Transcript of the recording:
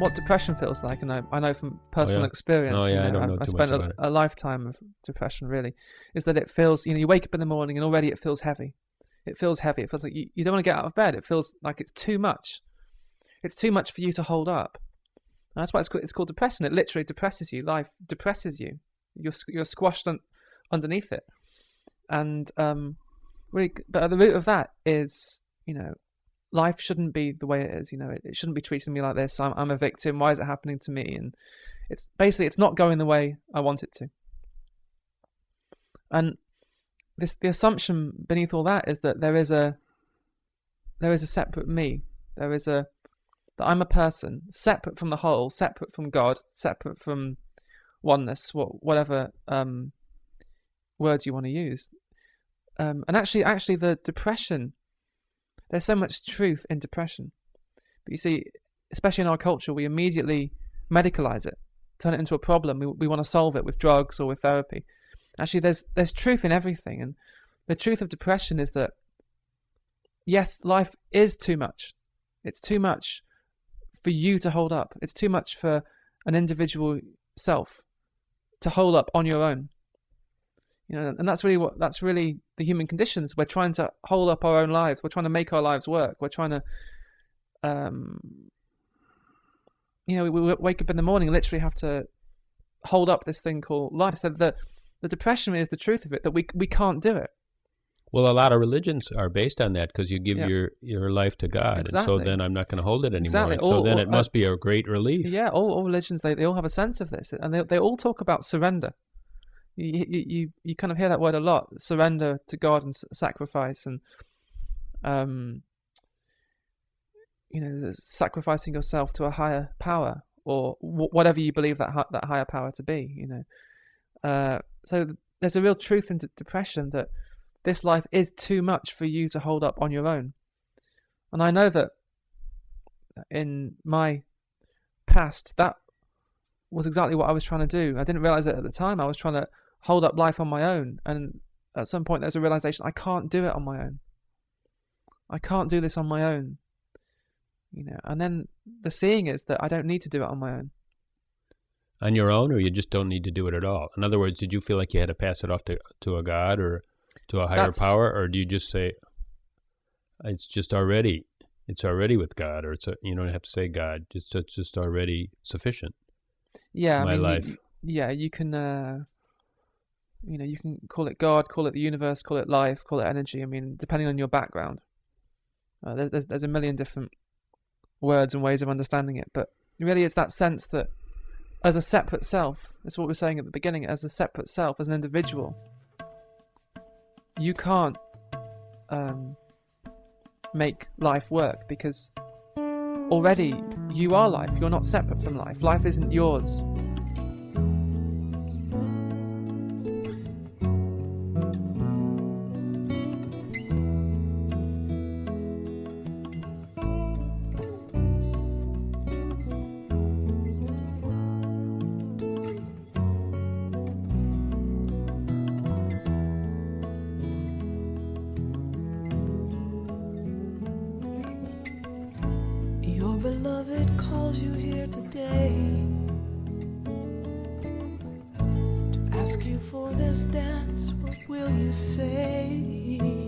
what depression feels like, and I know from personal experience. Oh yeah, I don't know I too spent much about it. a lifetime of depression. Really, is that it feels, you wake up in the morning and already it feels heavy. It feels heavy. It feels like you don't want to get out of bed. It feels like it's too much. It's too much for you to hold up. And that's why it's called depression. It literally depresses you. Life depresses you. You're squashed underneath it. And really, but at the root of that is, life shouldn't be the way it is. It shouldn't be treating me like this. I'm a victim. Why is it happening to me? And it's not going the way I want it to. And the assumption beneath all that is that there is a separate me. That I'm a person separate from the whole, separate from God, separate from oneness, whatever words you want to use. And actually, the depression, there's so much truth in depression. But you see, especially in our culture, we immediately medicalize it, turn it into a problem. We want to solve it with drugs or with therapy. Actually, there's truth in everything. And the truth of depression is that, yes, life is too much. It's too much for you to hold up. It's too much for an individual self to hold up on your own. And that's really the human conditions. We're trying to hold up our own lives. We're trying to make our lives work. We're trying to, we wake up in the morning and literally have to hold up this thing called life. So the depression is the truth of it, that we can't do it. Well, a lot of religions are based on that, because you give your life to God, Exactly. and so then I'm not going to hold it anymore. Exactly. So then it must be a great relief. Yeah, all religions, they all have a sense of this, and they all talk about surrender. You kind of hear that word a lot, surrender to God and sacrifice, and sacrificing yourself to a higher power, or whatever you believe that higher power to be. So there's a real truth in depression, that this life is too much for you to hold up on your own. And I know that in my past, that was exactly what I was trying to do. I didn't realize it at the time. I was trying to hold up life on my own. And at some point, there's a realization, I can't do it on my own. I can't do this on my own. And then the seeing is that I don't need to do it on my own. On your own, or you just don't need to do it at all? In other words, did you feel like you had to pass it off to a God or to a higher power, or do you just say it's already with God, or you don't have to say God, it's just already sufficient? Yeah, life. You can you can call it God, call it the universe, call it life, call it energy. Depending on your background, there's a million different words and ways of understanding it, but really it's that sense that as a separate self, that's what we were saying at the beginning, as a separate self, as an individual, you can't make life work, because already you are life. You're not separate from life. Life isn't yours. Your beloved calls you here today to ask you for this dance. What will you say?